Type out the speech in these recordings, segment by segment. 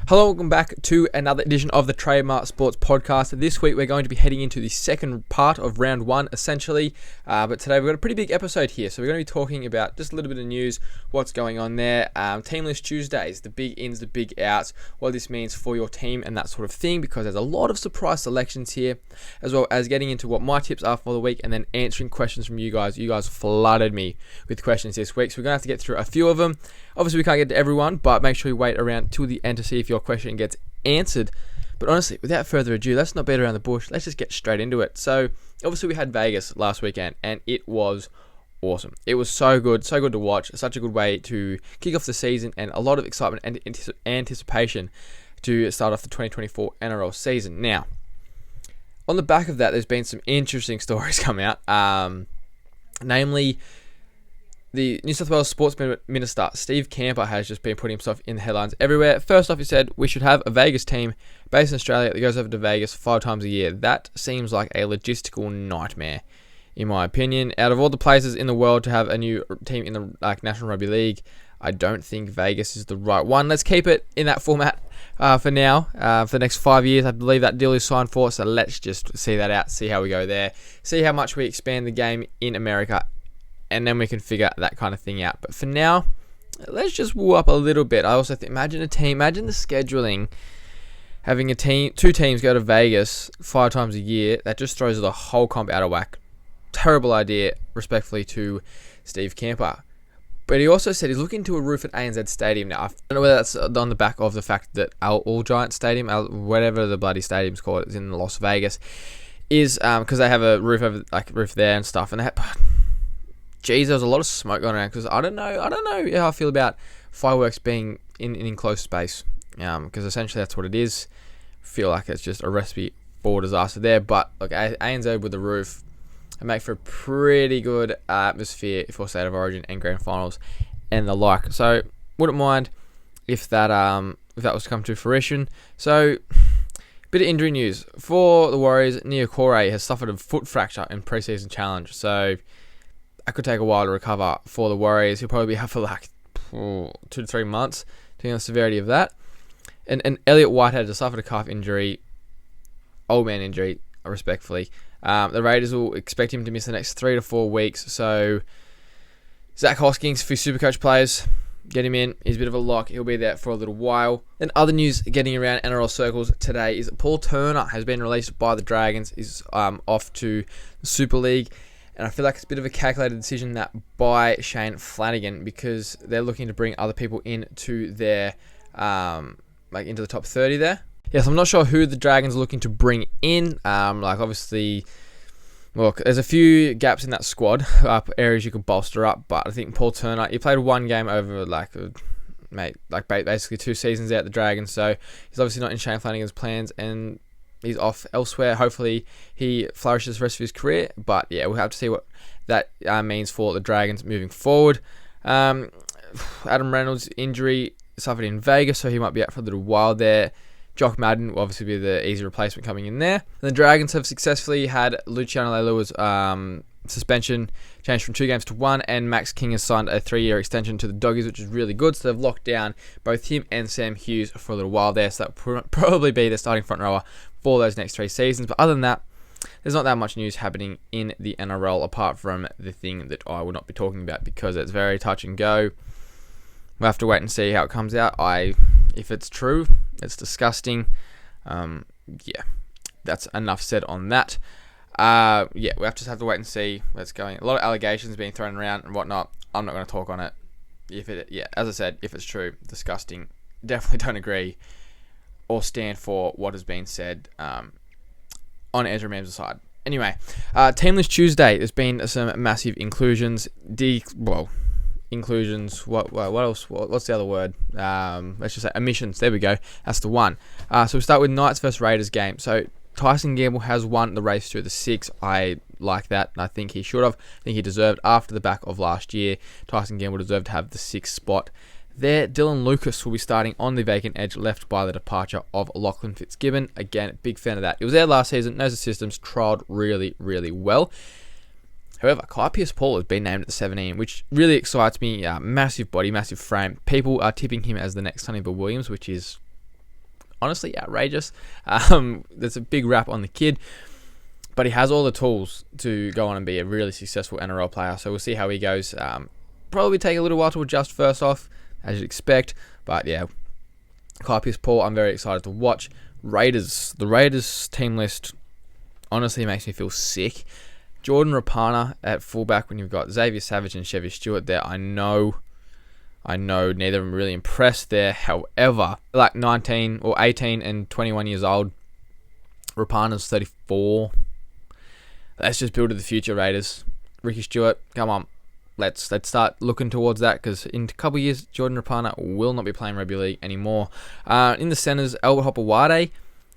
Hello, welcome back to another edition of the Trademark Sports Podcast. This week we're going to be heading into the second part of round one, essentially. But today we've got a pretty big episode here, so we're going to be talking about just a little bit of news, what's going on there, Team List Tuesdays, the big ins, the big outs, what this means for your team and that sort of thing, because there's a lot of surprise selections here, as well as getting into what my tips are for the week and then answering questions from you guys. You guys flooded me with questions this week, so we're going to have to get through a few of them. Obviously, we can't get to everyone, but make sure you wait around till the end to see if your question gets answered. But honestly, without further ado, let's not beat around the bush. Let's just get straight into it. So, obviously, we had Vegas last weekend, and it was awesome. It was so good to watch. Such a good way to kick off the season, and a lot of excitement and anticipation to start off the 2024 NRL season. Now, on the back of that, there's been some interesting stories come out, namely the New South Wales Sports Minister, Steve Camper, has just been putting himself in the headlines everywhere. First off, he said, we should have a Vegas team based in Australia that goes over to Vegas 5 times a year. That seems like a logistical nightmare, in my opinion. Out of all the places in the world to have a new team in the National Rugby League, I don't think Vegas is the right one. Let's keep it in that format for now. For the next 5 years, I believe that deal is signed for, so let's just see that out, see how we go there, see how much we expand the game in America, and then we can figure that kind of thing out. But for now, let's just woo up a little bit. I also think, imagine the scheduling, having two teams go to Vegas 5 times a year. That just throws the whole comp out of whack. Terrible idea, respectfully to Steve Camper. But he also said he's looking to a roof at ANZ Stadium now. I don't know whether that's on the back of the fact that our All Giant Stadium, whatever the bloody stadium's called, is in Las Vegas, is because they have a roof there and stuff, and they have. Geez, there's a lot of smoke going around because I don't know how I feel about fireworks being in enclosed space. Because essentially that's what it is. I feel like it's just a recipe for disaster there. But look, ANZ with the roof, it make for a pretty good atmosphere for State of Origin and Grand Finals and the like. So wouldn't mind if that was to come to fruition. So bit of injury news for the Warriors. Niokore has suffered a foot fracture in pre-season challenge. So that could take a while to recover for the Warriors. He'll probably be out for like 2 to 3 months, depending on the severity of that. And Elliot Whitehead has suffered a calf injury, old man injury, respectfully. The Raiders will expect him to miss the next 3 to 4 weeks. So Zach Hoskins, for Supercoach players, get him in. He's a bit of a lock. He'll be there for a little while. And other news getting around NRL circles today is that Paul Turner has been released by the Dragons. He's off to the Super League. And I feel like it's a bit of a calculated decision that by Shane Flanagan, because they're looking to bring other people into their, into the top 30 there. Yes, I'm not sure who the Dragons are looking to bring in. Obviously, look, there's a few gaps in that squad, areas you could bolster up. But I think Paul Turner, he played one game over basically 2 seasons out at the Dragons. So he's obviously not in Shane Flanagan's plans, and he's off elsewhere. Hopefully he flourishes the rest of his career. But yeah, we'll have to see what that means for the Dragons moving forward. Adam Reynolds' injury suffered in Vegas, so he might be out for a little while there. Jock Madden will obviously be the easy replacement coming in there. And the Dragons have successfully had Luciano Leilua's suspension changed from 2 games to 1, and Max King has signed a 3-year extension to the Doggies, which is really good. So they've locked down both him and Sam Hughes for a little while there. So that will probably be their starting front rower for those next 3 seasons. But other than that, there's not that much news happening in the NRL apart from the thing that I will not be talking about because it's very touch and go. We'll have to wait and see how it comes out. If it's true, it's disgusting. That's enough said on that. We have to wait and see where it's going. A lot of allegations being thrown around and whatnot. I'm not going to talk on it. As I said, if it's true, disgusting. Definitely don't agree or stand for what has been said on Ezra Mam's side. Anyway, Team List Tuesday. There's been some massive inclusions. Inclusions. What else? What's the other word? Let's just say omissions. There we go. That's the one. So we start with Knights versus Raiders game. So Tyson Gamble has won the race through the 6. I like that, and I think he should have. I think he deserved, after the back of last year, Tyson Gamble deserved to have the 6th spot there. Dylan Lucas will be starting on the vacant edge left by the departure of Lachlan Fitzgibbon. Again, big fan of that. He was there last season, knows the systems, trialled really, really well. However, Kai Pearce-Paul has been named at the 17, which really excites me. Massive body, massive frame. People are tipping him as the next Sonny Bill Williams, which is honestly outrageous. There's a big rap on the kid, but he has all the tools to go on and be a really successful NRL player. So we'll see how he goes. Probably take a little while to adjust first off, as you'd expect. But yeah, Kai Pearce-Paul, I'm very excited to watch. The Raiders team list honestly makes me feel sick. Jordan Rapana at fullback when you've got Xavier Savage and Chevy Stewart there. I know neither of them really impressed there. However, like 19 or 18 and 21 years old. Rapana's 34. Let's just build to the future, Raiders. Ricky Stewart, come on. Let's start looking towards that, because in a couple of years, Jordan Rapana will not be playing rugby league anymore. In the centres, Albert Hopewade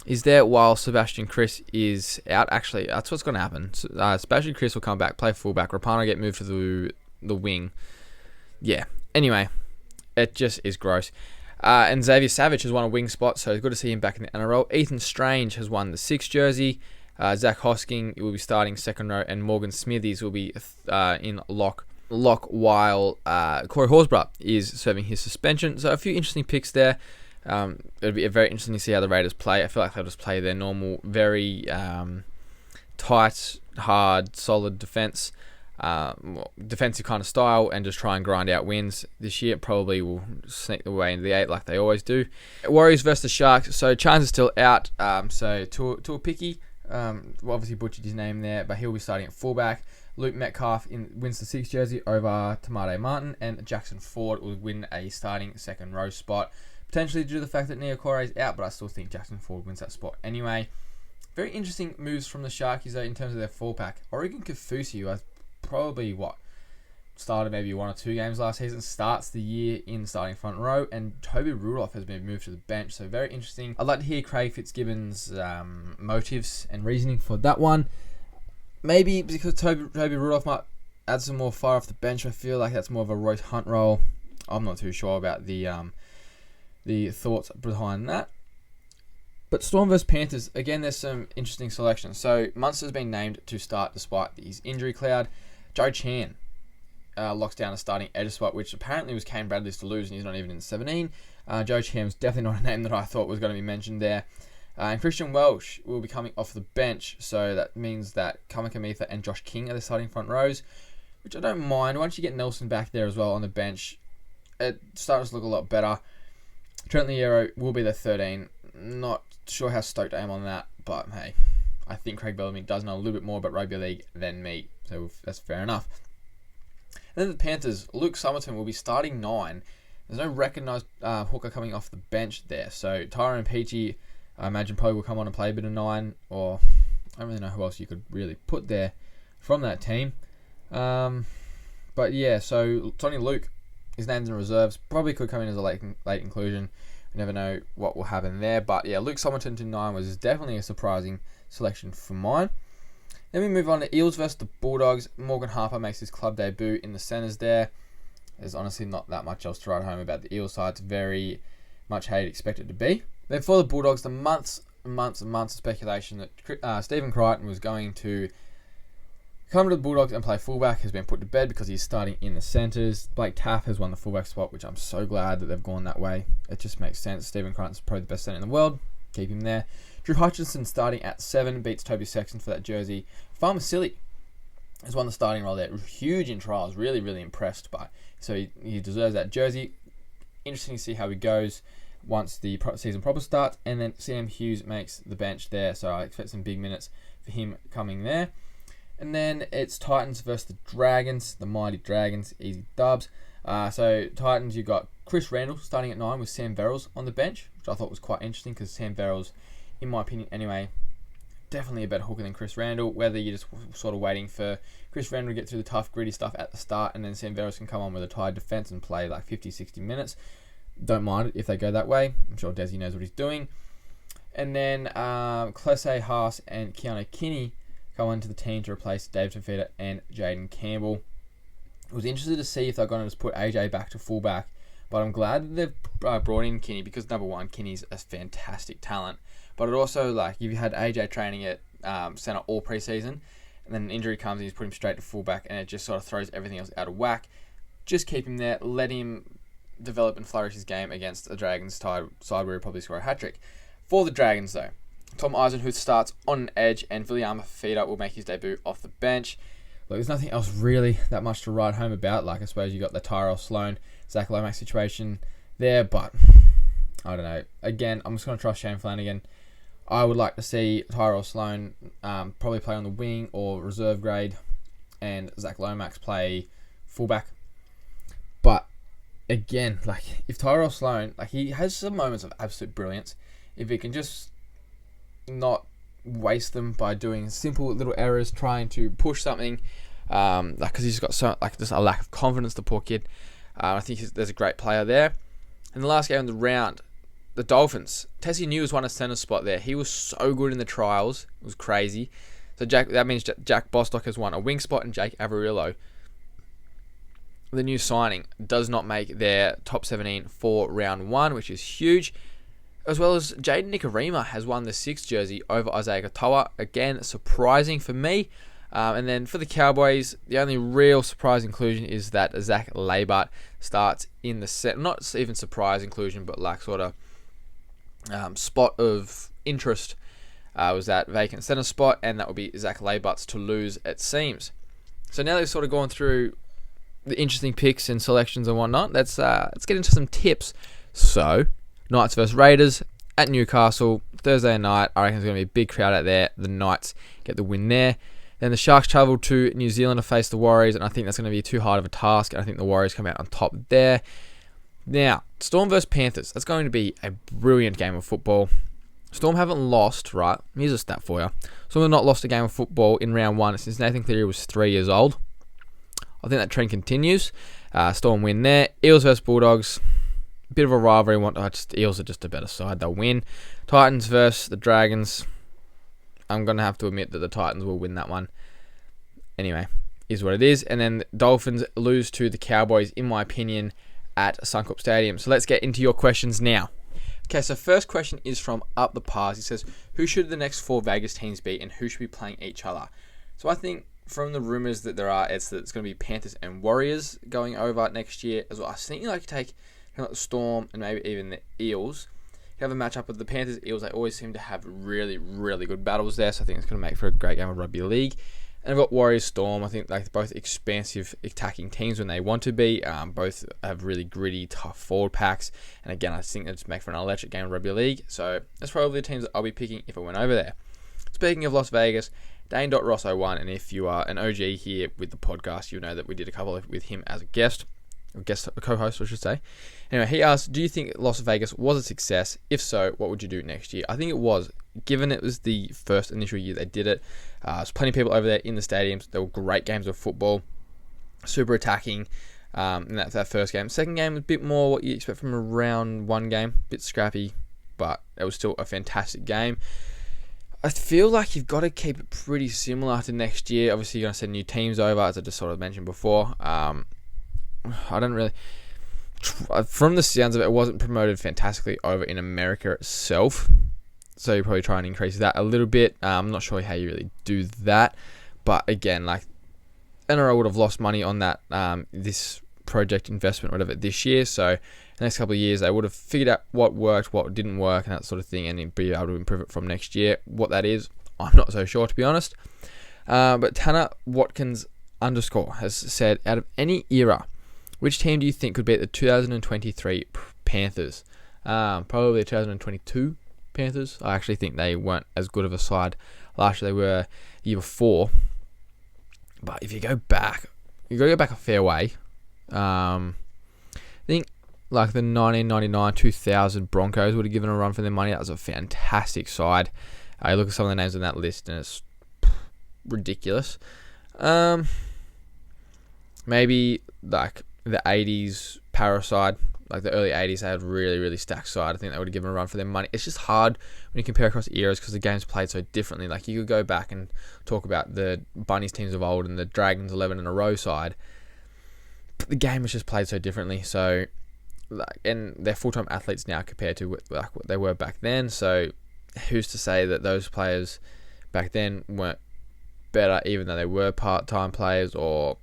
is there while Sebastian Kris is out. Actually, that's what's going to happen. Sebastian Kris will come back, play fullback. Rapana will get moved to the wing. Yeah. Anyway, it just is gross. And Xavier Savage has won a wing spot, so it's good to see him back in the NRL. Ethan Strange has won the 6 jersey. Zach Hosking will be starting second row, and Morgan Smithies will be in lock while Corey Horsburgh is serving his suspension. So a few interesting picks there. It'll be very interesting to see how the Raiders play. I feel like they'll just play their normal, very tight, hard, solid defensive kind of style, and just try and grind out wins. This year probably will sneak their way into the 8 like they always do. Warriors versus the Sharks. So Chance is still out. So Tuapiki, obviously butchered his name there, but he'll be starting at fullback. Luke Metcalf wins the 6 jersey over Tamade Martin, and Jackson Ford will win a starting second row spot, potentially due to the fact that Niokore is out, but I still think Jackson Ford wins that spot anyway. Very interesting moves from the Sharkies though in terms of their fullback. Oregon Kaufusi, who has probably started maybe 1 or 2 games last season, starts the year in the starting front row, and Toby Rudolph has been moved to the bench, so very interesting. I'd like to hear Craig Fitzgibbon's motives and reasoning for that one. Maybe because Toby Rudolph might add some more fire off the bench. I feel like that's more of a Royce Hunt role. I'm not too sure about the thoughts behind that. But Storm vs Panthers, again, there's some interesting selections. So Munster's been named to start despite his injury cloud. Joe Chan locks down a starting edge spot, which apparently was Kane Bradley's to lose, and he's not even in 17. Joe Chan was definitely not a name that I thought was going to be mentioned there. And Christian Welsh will be coming off the bench, so that means that Kamikamitha and Josh King are the starting front rows, which I don't mind. Once you get Nelson back there as well on the bench, it starts to look a lot better. Trent Liero will be the 13. Not sure how stoked I am on that, but hey, I think Craig Bellamy does know a little bit more about rugby league than me, so that's fair enough. And then the Panthers, Luke Summerton will be starting 9. There's no recognised hooker coming off the bench there, so Tyrone Peachy, I imagine, probably will come on and play a bit of 9, or I don't really know who else you could really put there from that team. But yeah, so Tony Luke, his name's in reserves, probably could come in as a late inclusion. You never know what will happen there. But yeah, Luke Summerton to 9 was definitely a surprising selection for mine. Then we move on to Eels versus the Bulldogs. Morgan Harper makes his club debut in the centres there. There's honestly not that much else to write home about the Eels side. It's very much how you'd expect it to be. Then for the Bulldogs, the months of speculation that Stephen Crichton was going to come to the Bulldogs and play fullback has been put to bed because he's starting in the centres. Blake Taaffe has won the fullback spot, which I'm so glad that they've gone that way. It just makes sense. Stephen Crichton's probably the best centre in the world. Keep him there. Drew Hutchinson starting at 7, beats Toby Sexton for that jersey. Farmasili has won the starting role there. Huge in trials. Really, really impressed by. So he deserves that jersey. Interesting to see how he goes once the season proper starts. And then Sam Hughes makes the bench there, so I expect some big minutes for him coming there. And then it's Titans versus the Dragons, the mighty Dragons, easy dubs. So Titans, you've got Chris Randall starting at 9 with Sam Verrills on the bench, which I thought was quite interesting because Sam Verrills, in my opinion anyway, definitely a better hooker than Chris Randall. Whether you're just sort of waiting for Chris Randall to get through the tough, gritty stuff at the start, and then Sam Verrills can come on with a tired defence and play like 50, 60 minutes. Don't mind it if they go that way. I'm sure Desi knows what he's doing. And then Klese Haas and Keanu Kinney come into the team to replace Dave Tafita and Jaden Campbell. I was interested to see if they're going to just put AJ back to fullback, but I'm glad that they've brought in Kinney because, number one, Kinney's a fantastic talent. But it also, like, if you had AJ training at centre all preseason, and then an injury comes and he's put him straight to fullback, and it just sort of throws everything else out of whack. Just keep him there, let him develop and flourish his game against the Dragons side where he'll probably score a hat-trick. For the Dragons, though, Tom Eisenhuth starts on edge, and Viliama Fafita will make his debut off the bench. Look, there's nothing else really that much to write home about. Like, I suppose you got the Tyrell Sloan, Zach Lomax situation there, but I don't know. Again, I'm just going to trust Shane Flanagan. I would like to see Tyrell Sloan probably play on the wing or reserve grade, and Zach Lomax play fullback. But again, like, if Tyrell Sloan, like, he has some moments of absolute brilliance, if he can just not waste them by doing simple little errors, trying to push something, because he's got just a lack of confidence, the poor kid. I think there's a great player there. In the last game of the round, the Dolphins, Tessie News won a centre spot there. He was so good in the trials, it was crazy. So that means Jack Bostock has won a wing spot, and Jake Averillo, the new signing, does not make their top 17 for round 1, which is huge. As well as Jaden Nikorima has won the 6th jersey over Isaiah Katoa. Again, surprising for me. And then for the Cowboys, the only real surprise inclusion is that Zach Labart starts in the set. Not even surprise inclusion, but like sort of spot of interest was that vacant centre spot, and that will be Zach Labart's to lose, it seems. So now they've sort of gone through the interesting picks and selections and whatnot. Let's get into some tips. So, Knights versus Raiders at Newcastle Thursday night. I reckon there's going to be a big crowd out there. The Knights get the win there. Then the Sharks travel to New Zealand to face the Warriors, and I think that's going to be too hard of a task, and I think the Warriors come out on top there. Now, Storm versus Panthers. That's going to be a brilliant game of football. Storm haven't lost, right? Here's a stat for you. Storm have not lost a game of football in round 1 since Nathan Cleary was 3 years old. I think that trend continues. Storm win there. Eels versus Bulldogs. Bit of a rivalry. Eels are just a better side. They'll win. Titans versus the Dragons. I'm going to have to admit that the Titans will win that one. Anyway, is what it is. And then the Dolphins lose to the Cowboys, in my opinion, at Suncorp Stadium. So let's get into your questions now. Okay, so first question is from Up the Pars. He says, who should the next 4 Vegas teams be, and who should be playing each other? So I think from the rumours that there are, it's going to be Panthers and Warriors going over next year as well. I was thinking like take the Storm and maybe even the Eels. You have a matchup with the Panthers, Eels. They always seem to have really, really good battles there, so I think it's going to make for a great game of rugby league. And I've got Warriors, Storm. I think like both expansive attacking teams when they want to be. Both have really gritty, tough forward packs. And again, I think it's make for an electric game of rugby league. So that's probably the teams that I'll be picking if I went over there. Speaking of Las Vegas, Dane.Rosso1, and if you are an OG here with the podcast, you'll know that we did a couple with him as a co-host, I should say. Anyway, he asked, do you think Las Vegas was a success? If so, what would you do next year? I think it was, given it was the first initial year they did it. There's plenty of people over there in the stadiums. There were great games of football, super attacking. And that's that first game. Second game was a bit more what you expect from a round 1 game, a bit scrappy, but it was still a fantastic game. I feel like you've got to keep it pretty similar to next year. Obviously, you're going to send new teams over, as I just sort of mentioned before. I don't really... From the sounds of it, it wasn't promoted fantastically over in America itself. So you probably try and increase that a little bit. I'm not sure how you really do that. But again, like, NRL would have lost money on that, this project investment, whatever, this year. So the next couple of years, they would have figured out what worked, what didn't work, and that sort of thing, and be able to improve it from next year. What that is, I'm not so sure, to be honest. But Tanner Watkins _ has said, out of any era, which team do you think could beat the 2023 Panthers? Probably the 2022 Panthers. I actually think they weren't as good of a side last year they were the year before. But if you go back a fair way. I think like the 1999-2000 Broncos would have given a run for their money. That was a fantastic side. I look at some of the names on that list and it's ridiculous. Maybe like the 80s Paraside, like the early 80s, they had a really, really stacked side. I think they would have given a run for their money. It's just hard when you compare across eras because the game's played so differently. Like you could go back and talk about the Bunnies teams of old and the Dragons 11 in a row side, but the game was just played so differently. So, like, and they're full-time athletes now compared to like what they were back then. So, who's to say that those players back then weren't better, even though they were part-time players, or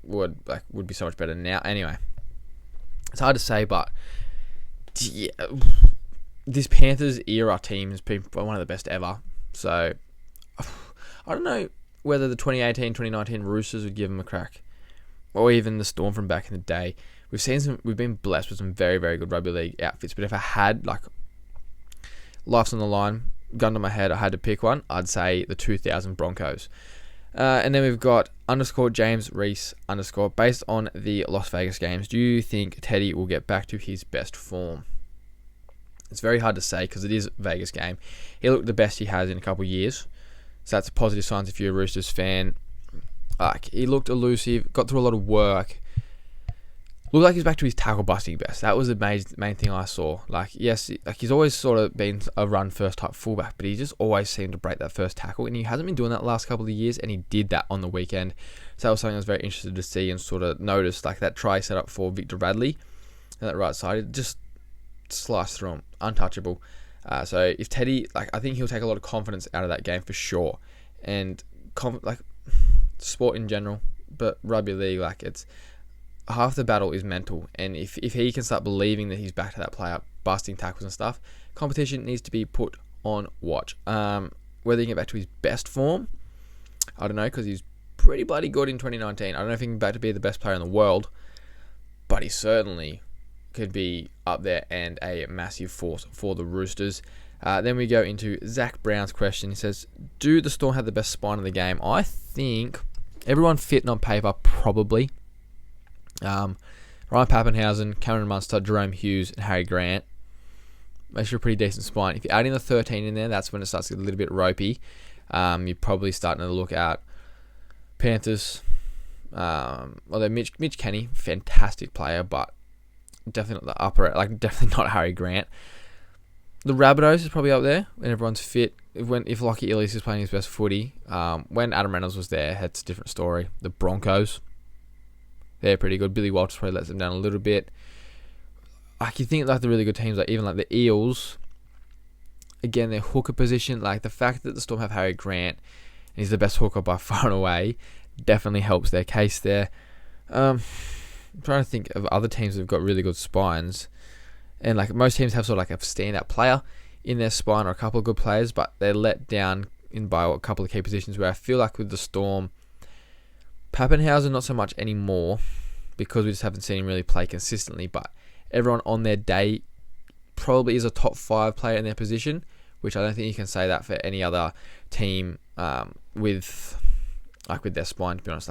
would be so much better now? Anyway, it's hard to say, but yeah, this Panthers era team has been one of the best ever. So I don't know whether the 2018-2019 Roosters would give them a crack, or even the Storm from back in the day. We've been blessed with some very, very good rugby league outfits. But if I had life's on the line, gun to my head, I had to pick one, I'd say the 2000 Broncos. And then we've got _James Reese _ based on the Las Vegas games. Do you think Teddy will get back to his best form? It's very hard to say because it is a Vegas game. He looked the best he has in a couple of years. So that's a positive sign if you're a Roosters fan. He looked elusive, got through a lot of work. Looked like he's back to his tackle busting best. That was the main thing I saw. He's always sort of been a run first type fullback, but he just always seemed to break that first tackle, and he hasn't been doing that the last couple of years, and he did that on the weekend. So that was something I was very interested to see and sort of notice, that try set up for Victor Radley on that right side. It just sliced through him, untouchable. So if Teddy, I think he'll take a lot of confidence out of that game for sure, and sport in general, but rugby league, it's half the battle is mental, and if he can start believing that he's back to that player, busting tackles and stuff, competition needs to be put on watch. Whether he can get back to his best form, I don't know, because he's pretty bloody good in 2019. I don't know if he can get back to be the best player in the world, but he certainly could be up there and a massive force for the Roosters. Then we go into Zach Brown's question. He says, do the Storm have the best spine in the game? I think everyone fit on paper, probably. Ryan Papenhuyzen, Cameron Munster, Jerome Hughes, and Harry Grant. Makes you a pretty decent spine. If you're adding the 13 in there, that's when it starts to get a little bit ropey. You're probably starting to look at Panthers. Although Mitch Kenny, fantastic player, but definitely not the upper, definitely not Harry Grant. The Rabbitohs is probably up there when everyone's fit. If Lockie Ellis is playing his best footy. When Adam Reynolds was there, that's a different story. The Broncos, they're pretty good. Billy Walters probably lets them down a little bit. You think the really good teams, even the Eels, again, their hooker position, the fact that the Storm have Harry Grant and he's the best hooker by far and away, definitely helps their case there. I'm trying to think of other teams that have got really good spines, and most teams have sort of a standout player in their spine or a couple of good players, but they're let down by a couple of key positions. Where I feel with the Storm, Papenhuyzen not so much anymore because we just haven't seen him really play consistently, but everyone on their day probably is a top 5 player in their position, which I don't think you can say that for any other team with their spine, to be honest.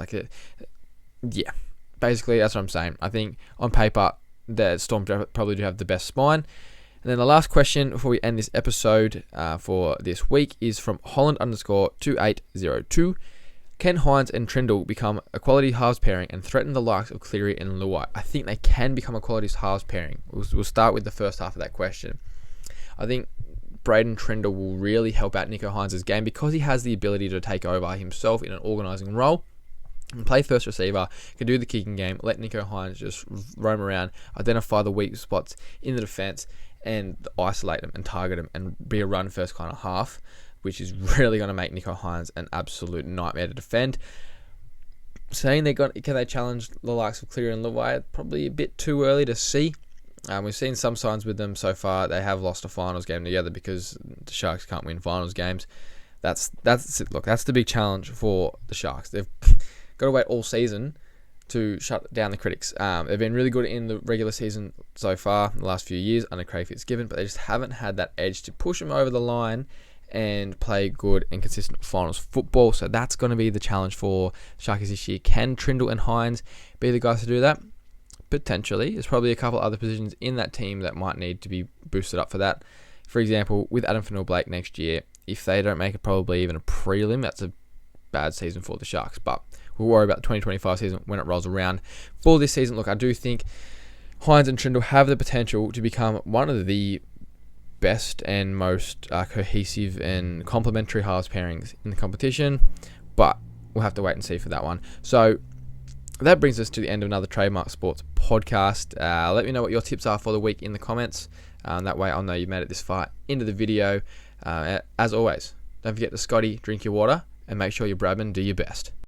Yeah, basically that's what I'm saying. I think on paper the Storm probably do have the best spine. And then the last question before we end this episode for this week is from Holland _2802. Can Hines and Trindle become a quality halves pairing and threaten the likes of Cleary and Luai? I think they can become a quality halves pairing. We'll start with the first half of that question. I think Braden Trindle will really help out Nicho Hines' game because he has the ability to take over himself in an organising role and play first receiver, can do the kicking game, let Nicho Hines just roam around, identify the weak spots in the defence and isolate them and target them and be a run first kind of half, which is really going to make Nicho Hines an absolute nightmare to defend. Saying can they challenge the likes of Cleary and Luai? Probably a bit too early to see. We've seen some signs with them so far. They have lost a finals game together because the Sharks can't win finals games. That's the big challenge for the Sharks. They've got to wait all season to shut down the critics. They've been really good in the regular season so far in the last few years under Craig Fitzgibbon, but they just haven't had that edge to push them over the line and play good and consistent finals football. So that's going to be the challenge for Sharkies this year. Can Trindle and Hines be the guys to do that? Potentially. There's probably a couple other positions in that team that might need to be boosted up for that. For example, with Adam Fanua-Blake next year, if they don't make it probably even a prelim, that's a bad season for the Sharks. But we'll worry about the 2025 season when it rolls around. For this season, I do think Hines and Trindle have the potential to become one of the best and most cohesive and complementary halves pairings in the competition, but we'll have to wait and see for that one. So that brings us to the end of another Trademark Sports podcast. Let me know what your tips are for the week in the comments. That way I'll know you made it this far into the video. As always, don't forget to Scotty, drink your water, and make sure you Bradman do your best.